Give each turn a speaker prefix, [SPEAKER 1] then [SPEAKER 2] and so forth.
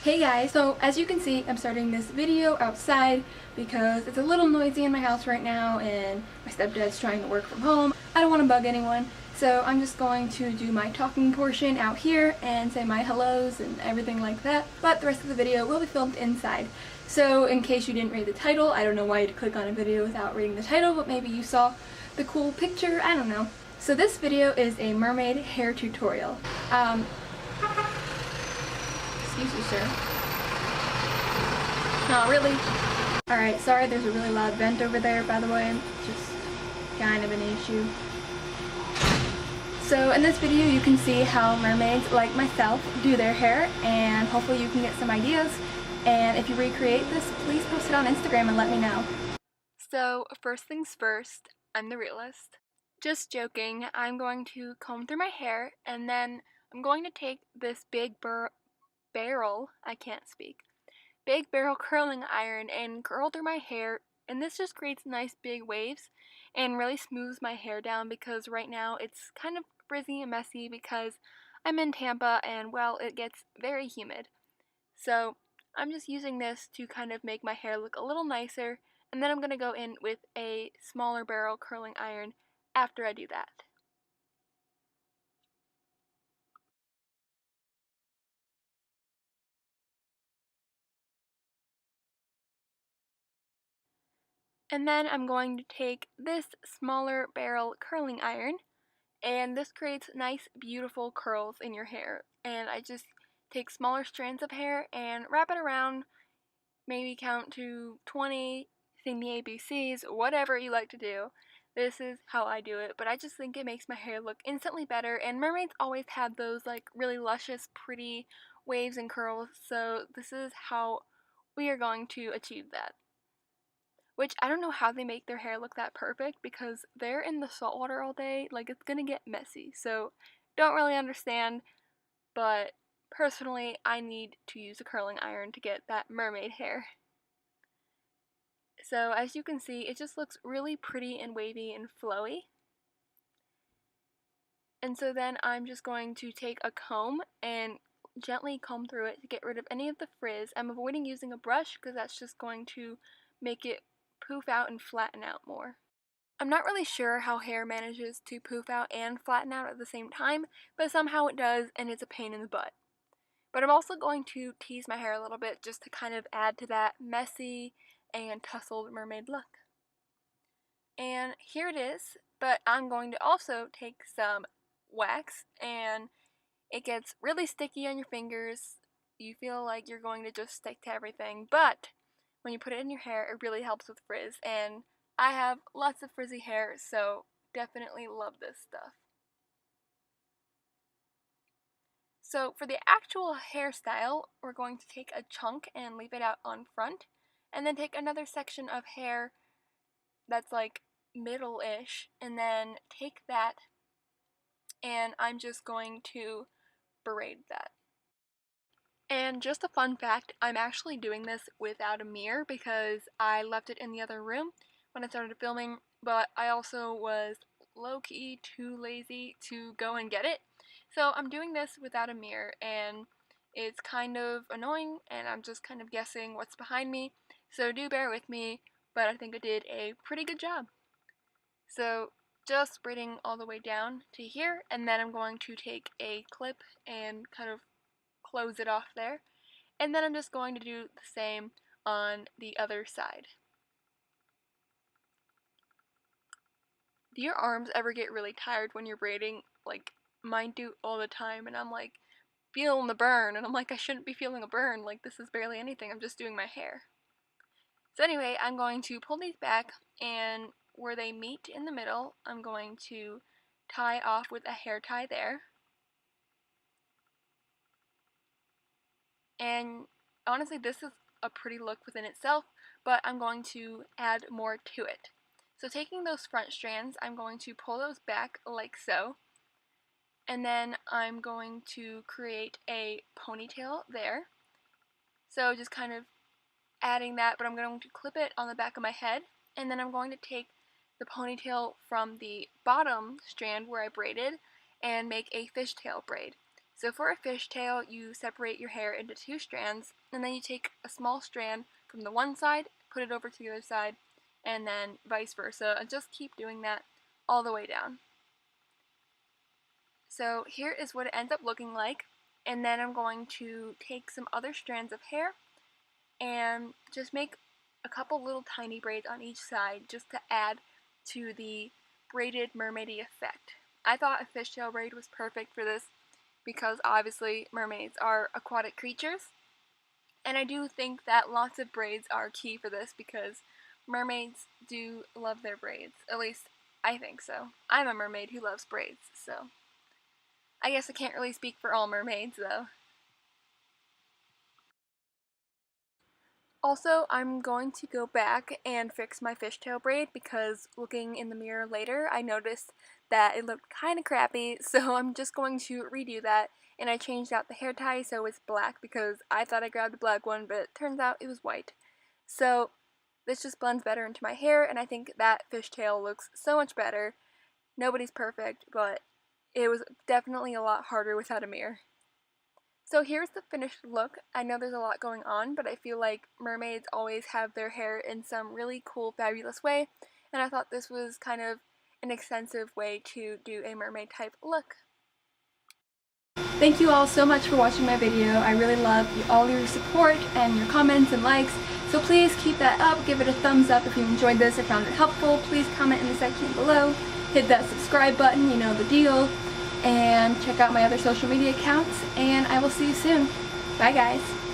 [SPEAKER 1] Hey guys, so as you can see, I'm starting this video outside because it's a little noisy in my house right now and my stepdad's trying to work from home. I don't want to bug anyone, so I'm just going to do my talking portion out here and say my hellos and everything like that, but the rest of the video will be filmed inside. So in case you didn't read the title, I don't know why you'd click on a video without reading the title, but maybe you saw the cool picture, I don't know. So this video is a mermaid hair tutorial. Excuse you, sir. Not really. Alright, sorry there's a really loud vent over there, by the way. Just kind of an issue. So in this video you can see how mermaids like myself do their hair, and hopefully you can get some ideas. And if you recreate this, please post it on Instagram and let me know. So first things first, I'm the realist. Just joking, I'm going to comb through my hair, and then I'm going to take this big big barrel curling iron and curl through my hair, and this just creates nice big waves and really smooths my hair down because right now it's kind of frizzy and messy because I'm in Tampa and, well, it gets very humid. So I'm just using this to kind of make my hair look a little nicer, and then I'm going to go in with a smaller barrel curling iron after I do that. And then I'm going to take this smaller barrel curling iron, and this creates nice beautiful curls in your hair. And I just take smaller strands of hair and wrap it around, maybe count to 20, sing the ABCs, whatever you like to do. This is how I do it, but I just think it makes my hair look instantly better, and mermaids always have those like really luscious, pretty waves and curls, so this is how we are going to achieve that. Which, I don't know how they make their hair look that perfect because they're in the salt water all day, like it's gonna get messy. So, don't really understand, but personally, I need to use a curling iron to get that mermaid hair. So, as you can see, it just looks really pretty and wavy and flowy. And so then I'm just going to take a comb and gently comb through it to get rid of any of the frizz. I'm avoiding using a brush because that's just going to make it poof out and flatten out more. I'm not really sure how hair manages to poof out and flatten out at the same time, but somehow it does, and it's a pain in the butt. But I'm also going to tease my hair a little bit just to kind of add to that messy and tousled mermaid look. And here it is, but I'm going to also take some wax, and it gets really sticky on your fingers. You feel like you're going to just stick to everything, but when you put it in your hair, it really helps with frizz, and I have lots of frizzy hair, so definitely love this stuff. So for the actual hairstyle, we're going to take a chunk and leave it out on front, and then take another section of hair that's like middle-ish, and then take that, and I'm just going to braid that. And just a fun fact, I'm actually doing this without a mirror because I left it in the other room when I started filming, but I also was low-key too lazy to go and get it. So I'm doing this without a mirror, and it's kind of annoying, and I'm just kind of guessing what's behind me, so do bear with me, but I think I did a pretty good job. So just braiding all the way down to here, and then I'm going to take a clip and kind of close it off there, and then I'm just going to do the same on the other side. Do your arms ever get really tired when you're braiding? Like, mine do all the time, and I'm like feeling the burn, and I'm like, I shouldn't be feeling a burn, like this is barely anything, I'm just doing my hair. So anyway, I'm going to pull these back, and where they meet in the middle, I'm going to tie off with a hair tie there. And honestly, this is a pretty look within itself, but I'm going to add more to it. So taking those front strands, I'm going to pull those back like so, and then I'm going to create a ponytail there. So just kind of adding that, but I'm going to clip it on the back of my head, and then I'm going to take the ponytail from the bottom strand where I braided and make a fishtail braid. So for a fishtail, you separate your hair into 2 strands, and then you take a small strand from the one side, put it over to the other side, and then vice versa, and just keep doing that all the way down. So here is what it ends up looking like, and then I'm going to take some other strands of hair and just make a couple little tiny braids on each side just to add to the braided mermaidy effect. I thought a fishtail braid was perfect for this because obviously mermaids are aquatic creatures, and I do think that lots of braids are key for this because mermaids do love their braids. At least I think so. I'm a mermaid who loves braids, so I guess I can't really speak for all mermaids though. Also, I'm going to go back and fix my fishtail braid because looking in the mirror later, I noticed that it looked kind of crappy, so I'm just going to redo that. And I changed out the hair tie so it's black because I thought I grabbed a black one, but it turns out it was white. So this just blends better into my hair, and I think that fishtail looks so much better. Nobody's perfect, but it was definitely a lot harder without a mirror. So here's the finished look. I know there's a lot going on, but I feel like mermaids always have their hair in some really cool, fabulous way, and I thought this was kind of an extensive way to do a mermaid type look. Thank you all so much for watching my video. I really love all your support and your comments and likes, so please keep that up. Give it a thumbs up if you enjoyed this or found it helpful. Please comment in the section below. Hit that subscribe button, you know the deal. And check out my other social media accounts, and I will see you soon. Bye guys!